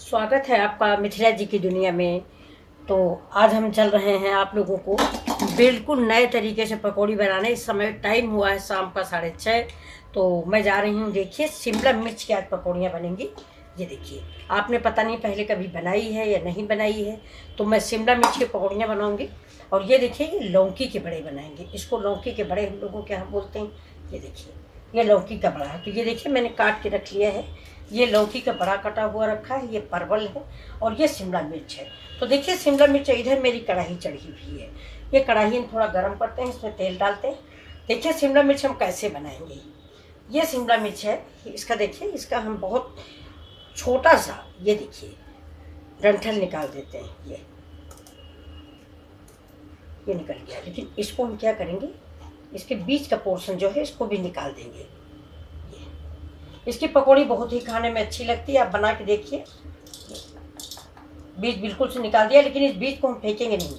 स्वागत है आपका मिथिला जी की दुनिया में। तो आज हम चल रहे हैं आप लोगों को बिल्कुल नए तरीके से पकौड़ी बनाने। इस समय टाइम हुआ है शाम का 6:30। तो मैं जा रही हूँ, देखिए शिमला मिर्च की आज पकौड़ियाँ बनेंगी। ये देखिए, आपने पता नहीं पहले कभी बनाई है या नहीं बनाई है। तो मैं शिमला मिर्च की पकौड़ियाँ बनाऊँगी। और ये देखिए, ये लौकी के बड़े बनाएंगे। इसको लौकी के बड़े हम लोगों के यहाँ बोलते हैं। ये देखिए, ये लौकी का बड़ा है। तो ये देखिए, मैंने काट के रख लिया है। ये लौकी का बड़ा कटा हुआ रखा है, ये परवल है और ये शिमला मिर्च है। तो देखिए, शिमला मिर्च इधर मेरी कढ़ाई चढ़ी हुई है। ये कढ़ाई हम थोड़ा गर्म करते हैं, इसमें तेल डालते हैं। देखिए शिमला मिर्च हम कैसे बनाएंगे। ये शिमला मिर्च है, इसका देखिए, इसका हम बहुत छोटा सा, ये देखिए, डंठल निकाल देते हैं। ये निकल गया, लेकिन इसको हम क्या करेंगे, इसके बीच का पोर्शन जो है इसको भी निकाल देंगे। इसकी पकौड़ी बहुत ही खाने में अच्छी लगती है, आप बना के देखिए। बीज बिल्कुल से निकाल दिया, लेकिन इस बीज को हम फेंकेंगे नहीं।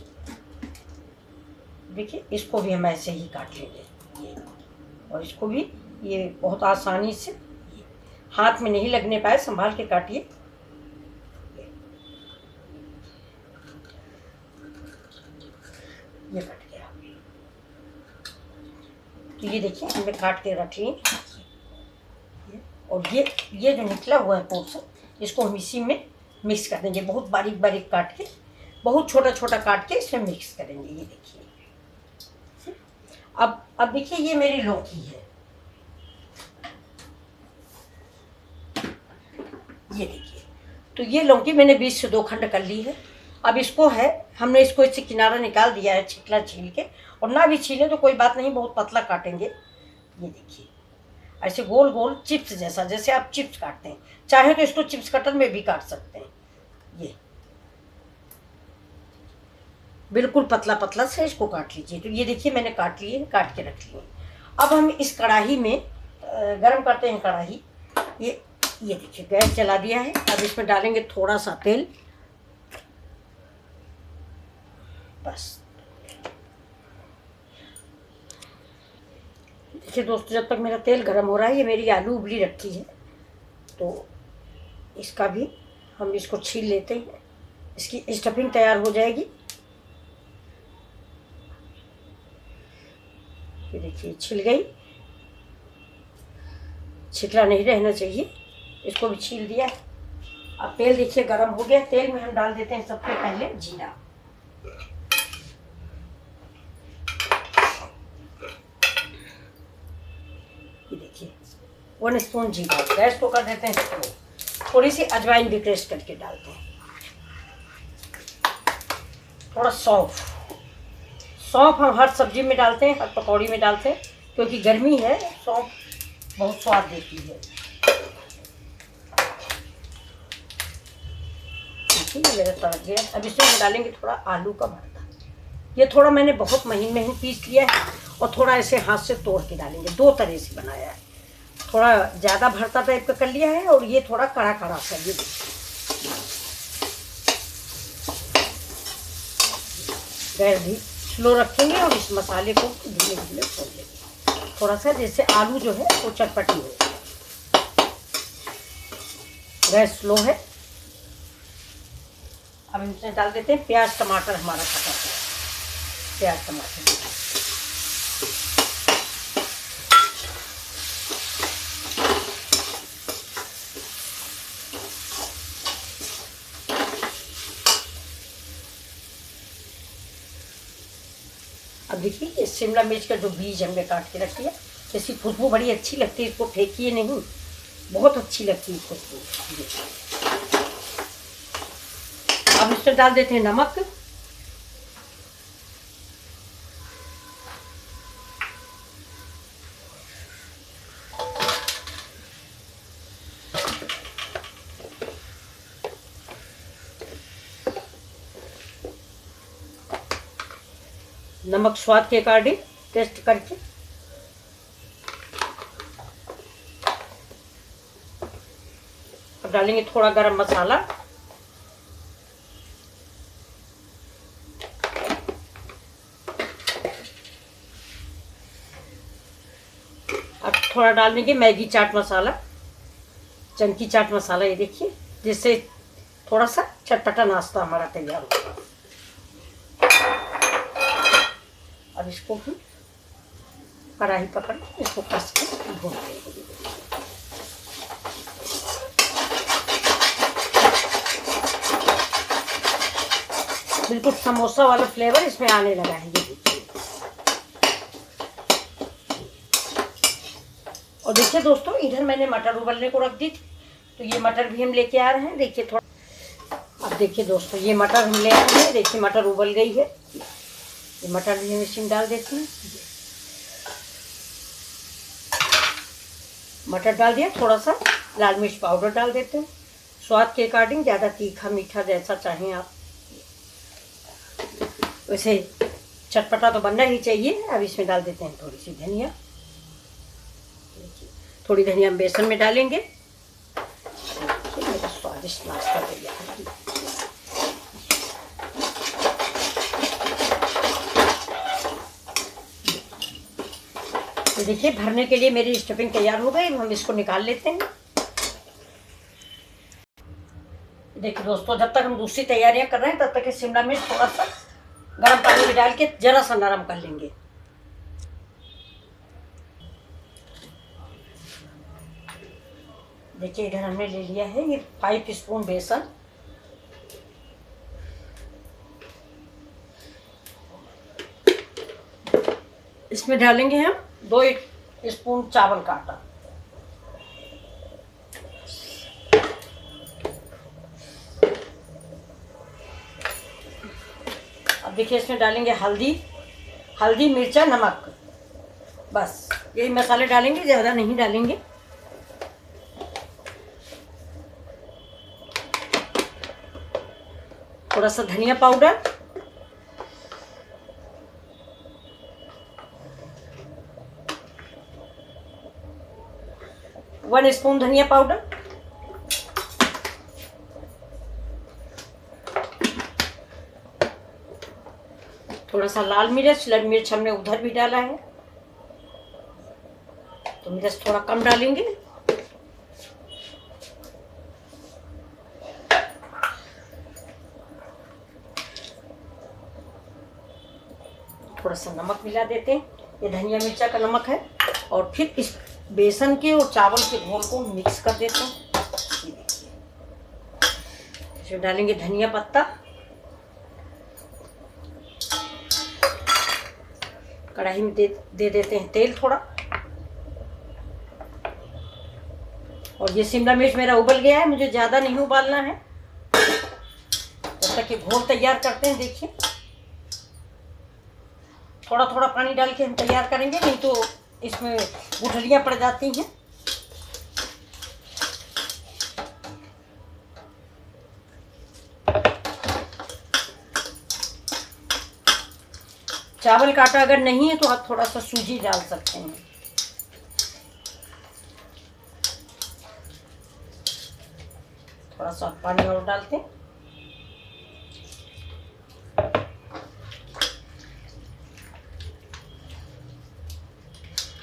देखिए, इसको भी हम ऐसे ही काट लेंगे ये, और इसको भी ये बहुत आसानी से, हाथ में नहीं लगने पाए, संभाल के काटिए। ये कट गया। तो ये देखिए, हमने काट के रख ली। और ये जो निकला हुआ है पोर्शन, इसको हम इसी में मिक्स कर देंगे। बहुत बारीक बारीक काट के, बहुत छोटा छोटा काट के इसमें मिक्स करेंगे। ये देखिए, अब देखिए, ये मेरी लौकी है। ये देखिए, तो ये लौकी मैंने बीच से 2 खंड कर ली है। अब इसको है, हमने इसको इससे किनारा निकाल दिया है, छिकला छील के। और ना भी छीलें तो कोई बात नहीं, बहुत पतला काटेंगे। ये देखिए, ऐसे गोल गोल चिप्स जैसा, जैसे आप चिप्स काटते हैं। चाहे तो इसको चिप्स कटर में भी काट सकते हैं। ये बिल्कुल पतला पतला से इसको काट लीजिए। तो ये देखिए, मैंने काट लिए, काट के रख लिए। अब हम इस कढ़ाई में गरम करते हैं कढ़ाई। ये देखिए, गैस जला दिया है। अब इसमें डालेंगे थोड़ा सा तेल, बस। देखिए दोस्तों, जब तक मेरा तेल गर्म हो रहा है, ये मेरी आलू उबली रखी है, तो इसका भी हम इसको छील लेते हैं। इसकी स्टफिंग तैयार हो जाएगी। ये देखिए, छिल गई, छिकला नहीं रहना चाहिए। इसको भी छील दिया। अब तेल देखिए गर्म हो गया। तेल में हम डाल देते हैं सबसे पहले जीरा। ये देखिए, 1 स्पून जीरा। गैस को कर देते हैं स्लो। थोड़ी सी अजवाइन भी क्रश करके डालते हैं। थोड़ा सौंफ हम हर सब्जी में डालते हैं, हर पकौड़ी में डालते हैं, क्योंकि गर्मी है, सौंफ बहुत स्वाद देती है। ठीक है, मेरा तड़क गया। अब इसमें डालेंगे थोड़ा आलू का भरता। ये थोड़ा मैंने बहुत महीन महीन पीस लिया है, और थोड़ा ऐसे हाथ से तोड़ के डालेंगे। 2 तरह से बनाया है, थोड़ा ज़्यादा भरता टाइप का कर लिया है, और ये थोड़ा कड़ा कड़ा सा। ये गैस भी स्लो रखेंगे, और इस मसाले को धीरे धीरे भून लेंगे, थोड़ा सा, जैसे आलू जो है वो चटपटी हो। गैस स्लो है। अब इसमें डाल देते हैं प्याज टमाटर हमारा कटा हुआ। प्याज टमाटर अब देखिए, ये शिमला मिर्च का जो बीज हमने काट के रख लिया, इसकी खुशबू बड़ी अच्छी लगती है। इसको फेंकिए नहीं, बहुत अच्छी लगती है खुशबू। अब इसमें डाल देते हैं नमक। नमक स्वाद के अकॉर्डिंग टेस्ट करके। अब डालेंगे थोड़ा गरम मसाला। अब थोड़ा डाल देंगे मैगी चाट मसाला, चंकी चाट मसाला। ये देखिए, जिससे थोड़ा सा चटपटा नाश्ता हमारा तैयार होगा। अब इसको हम कढ़ाई पकड़ इसको कस के भून देंगे। बिल्कुल समोसा वाला फ्लेवर इसमें आने लगा है, ये देखिए। और देखिए दोस्तों, इधर मैंने मटर उबलने को रख दी थी, तो ये मटर भी हम लेके आ रहे हैं। देखिए थोड़ा, अब देखिए दोस्तों, ये मटर हम ले आए हैं। देखिए मटर उबल गई है, ये मटर भी हम इसमें डाल देते हैं। मटर डाल दिया, थोड़ा सा लाल मिर्च पाउडर डाल देते हैं स्वाद के अकॉर्डिंग, ज़्यादा तीखा मीठा जैसा चाहें आप। वैसे चटपटा तो बनना ही चाहिए। अब इसमें डाल देते हैं थोड़ी सी धनिया, थोड़ी धनिया हम बेसन में डालेंगे। मेरा स्वादिष्ट नाश्ता तैयार है। तो देखिए भरने के लिए मेरी स्टफिंग तैयार हो गई। हम इसको निकाल लेते हैं। देखिए दोस्तों, जब तक हम दूसरी तैयारियां कर रहे हैं तब तक ये शिमला मिर्च थोड़ा सा गर्म पानी में डाल के जरा सा नरम कर लेंगे। देखिए इधर हमने ले लिया है ये 5 स्पून बेसन। इसमें डालेंगे हम 2 स्पून चावल का आटा। अब देखिए इसमें डालेंगे हल्दी मिर्चा नमक, बस यही मसाले डालेंगे, ज़्यादा नहीं डालेंगे। थोड़ा सा धनिया पाउडर, वन स्पून धनिया पाउडर, थोड़ा सा लाल मिर्च हमने उधर भी डाला है, तो मिर्च थोड़ा कम डालेंगे। थोड़ा सा नमक मिला देते हैं, ये धनिया मिर्चा का नमक है। और फिर इस बेसन के और चावल के घोल को मिक्स कर देते हैं। ये देखिए, इसमें डालेंगे धनिया पत्ता, कढ़ाई में दे देते हैं तेल थोड़ा। और ये शिमला मिर्च मेरा उबल गया है, मुझे ज़्यादा नहीं उबालना है, जब तक ये घोल तैयार करते हैं। देखिए थोड़ा थोड़ा पानी डाल के हम तैयार करेंगे, नहीं तो इसमें गुठलियाँ पड़ जाती हैं। चावल का आटा अगर नहीं है तो आप थोड़ा सा सूजी डाल सकते हैं। थोड़ा सा पानी और डालते हैं।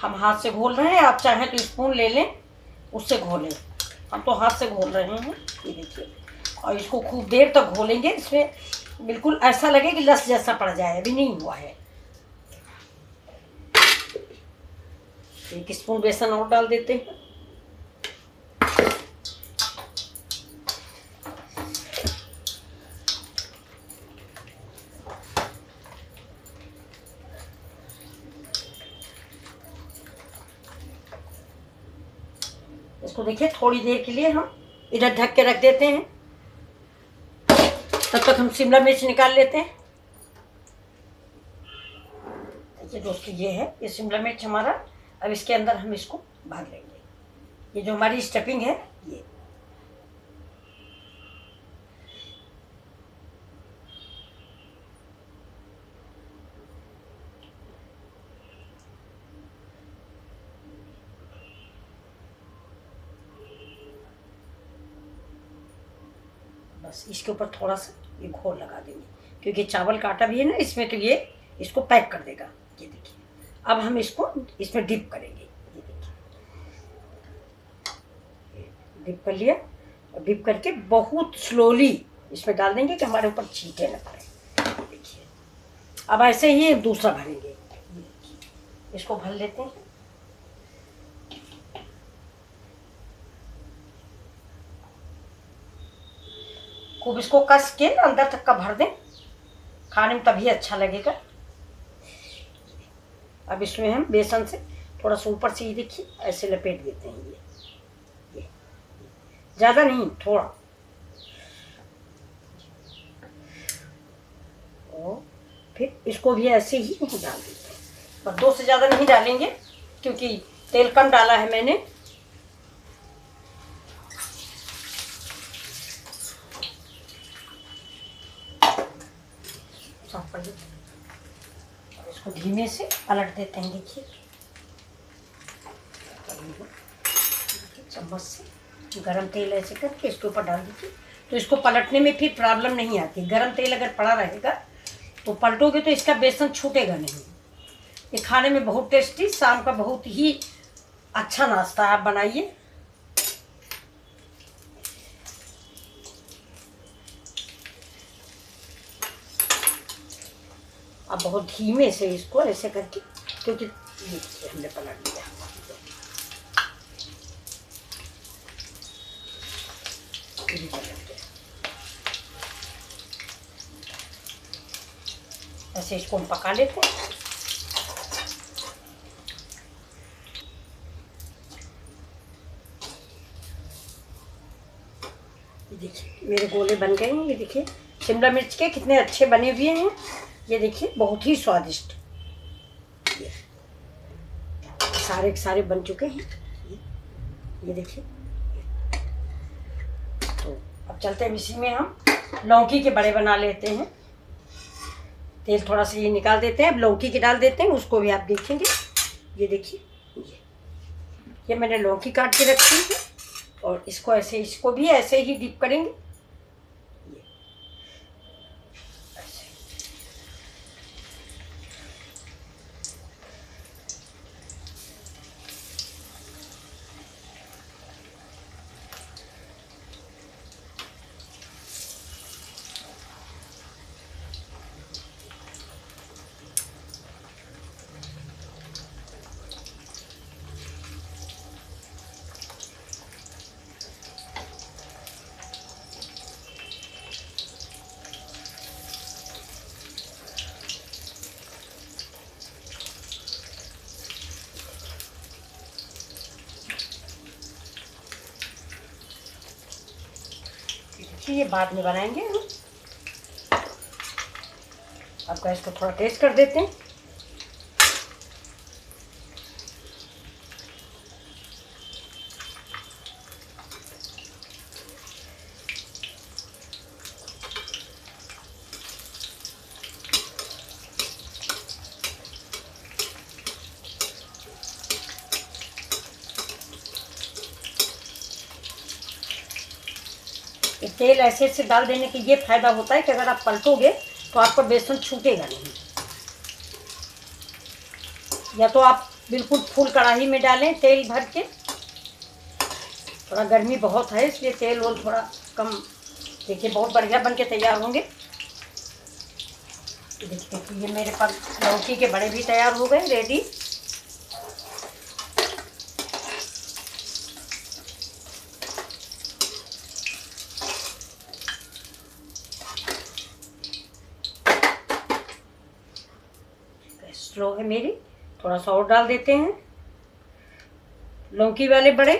हम हाथ से घोल रहे हैं, आप चाहें तो स्पून ले लें उससे घोलें, हम तो हाथ से घोल रहे हैं। ये देखिए, और इसको खूब देर तक घोलेंगे, इसमें बिल्कुल ऐसा लगे कि लस जैसा पड़ जाए, अभी नहीं हुआ है। 1 स्पून बेसन और डाल देते हैं। इसको देखिए थोड़ी देर के लिए हम इधर ढक के रख देते हैं, तब तक हम शिमला मिर्च निकाल लेते हैं। देखिए दोस्तों, ये है ये शिमला मिर्च हमारा। अब इसके अंदर हम इसको भर लेंगे। ये जो हमारी स्टफिंग है ये, बस इसके ऊपर थोड़ा सा ये घोल लगा देंगे, क्योंकि चावल का आटा भी है ना इसमें, तो ये इसको पैक कर देगा। ये देखिए, अब हम इसको इसमें डिप करेंगे। ये देखिए, डिप कर लिया। और डिप करके बहुत स्लोली इसमें डाल देंगे कि हमारे ऊपर छींटे न पड़े। देखिए अब ऐसे ही दूसरा भरेंगे, इसको भर लेते हैं। खूब इसको कस के अंदर तक का भर दें, खाने में तभी अच्छा लगेगा। अब इसमें हम बेसन से थोड़ा सा ऊपर से, ये देखिए ऐसे लपेट देते हैं। ये ज़्यादा नहीं, थोड़ा। और फिर इसको भी ऐसे ही नहीं डाल देते हैं, पर 2 से ज़्यादा नहीं डालेंगे क्योंकि तेल कम डाला है मैंने। साफ कर देते हैं और इसको धीमे से पलट देते हैं। देखिए चम्मच से गरम तेल ऐसे करके इसके ऊपर डाल दीजिए, तो इसको पलटने में फिर प्रॉब्लम नहीं आती। गरम तेल अगर पड़ा रहेगा तो पलटोगे तो इसका बेसन छूटेगा नहीं। ये खाने में बहुत टेस्टी, शाम का बहुत ही अच्छा नाश्ता आप बनाइए। अब बहुत धीमे से इसको ऐसे करके, क्योंकि हमने पलट दिया। ऐसे इसको हम पका लेते हैं। ये देखिए मेरे गोले बन गए हैं। ये देखिए शिमला मिर्च के कितने अच्छे बने हुए हैं। ये देखिए बहुत ही स्वादिष्ट, सारे के सारे बन चुके हैं। ये देखिए, तो अब चलते हैं इसी में हम लौकी के बड़े बना लेते हैं। तेल थोड़ा सा ये निकाल देते हैं, अब लौकी के डाल देते हैं, उसको भी आप देखेंगे। ये देखिए ये मैंने लौकी काट के रखी है और इसको ऐसे, इसको भी ऐसे ही डिप करेंगे। ये बाद में बनाएंगे हम। अब गैस को थोड़ा तेज कर देते हैं। तेल ऐसे ऐसे डाल देने के ये फायदा होता है कि अगर आप पलटोगे तो आपका बेसन छूटेगा नहीं। या तो आप बिल्कुल फुल कढ़ाई में डालें तेल भर के, थोड़ा गर्मी बहुत है इसलिए तेल वो थोड़ा कम। देखिए बहुत बढ़िया बन के तैयार होंगे। देखिए ये मेरे पास लौकी के बड़े भी तैयार हो गए, रेडी। स्लो है मेरी, थोड़ा सा और डाल देते हैं लौकी वाले बड़े।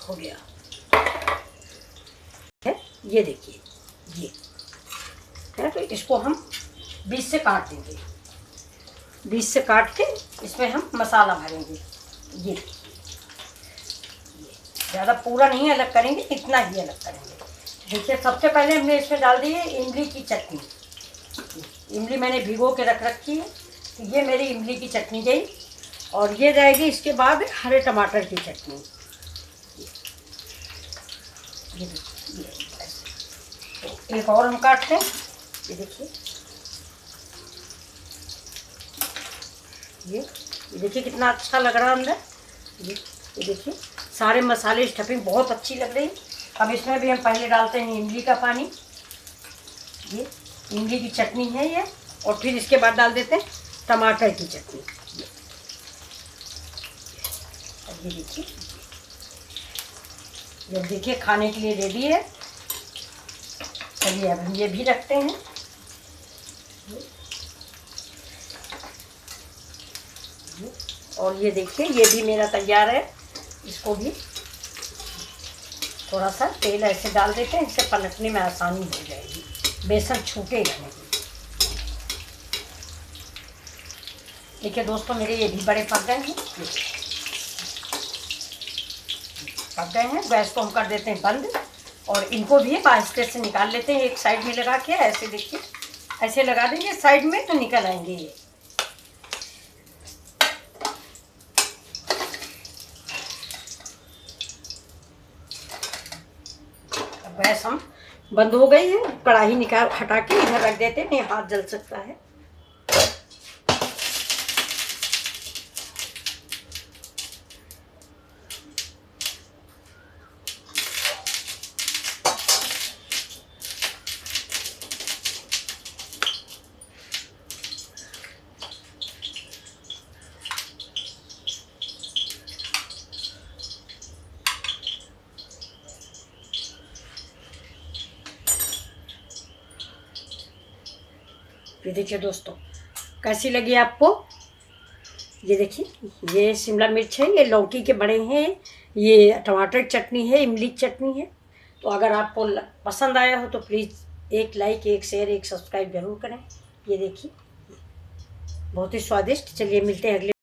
हो गया है। ये देखिए ये है। तो इसको हम बीच से काट देंगे, बीच से काट के इसमें हम मसाला भरेंगे। ये ज़्यादा पूरा नहीं अलग करेंगे, इतना ही अलग करेंगे। देखिए सबसे पहले हमने इसमें डाल दी है इमली की चटनी। इमली मैंने भिगो के रख रखी है, तो ये मेरी इमली की चटनी गई। और ये जाएगी इसके बाद हरे टमाटर की चटनी। ये तो एक और हम काटते हैं। ये देखिए, ये देखिए कितना अच्छा लग रहा है अंदर। ये देखिए सारे मसाले स्टफिंग बहुत अच्छी लग रही। अब इसमें भी हम पहले डालते हैं इमली का पानी। ये इमली की चटनी है ये। और फिर इसके बाद डाल देते हैं टमाटर की चटनी। ये देखिए, जब देखिए खाने के लिए रेडी है। चलिए अब हम ये भी रखते हैं। और ये देखिए ये भी मेरा तैयार है। इसको भी थोड़ा सा तेल ऐसे डाल देते हैं, इससे पलटने में आसानी हो जाएगी, बेसन छूटेगा नहीं। देखिए दोस्तों मेरे ये भी बड़े पक गए हैं, पक गए हैं। गैस को हम कर देते हैं बंद और इनको भी बास्केट से निकाल लेते हैं। एक साइड में लगा के ऐसे देखिए, ऐसे लगा देंगे साइड में तो निकल आएंगे ये। गैस हम बंद हो गई है। कढ़ाई निकाल हटा के इधर रख देते हैं, नहीं हाथ जल सकता है। ये देखिए दोस्तों कैसी लगी आपको। ये देखिए ये शिमला मिर्च है, ये लौकी के बड़े हैं, ये टमाटर चटनी है, इमली चटनी है। तो अगर आपको पसंद आया हो तो प्लीज़ एक लाइक, एक शेयर, एक सब्सक्राइब ज़रूर करें। ये देखिए बहुत ही स्वादिष्ट। चलिए मिलते हैं अगले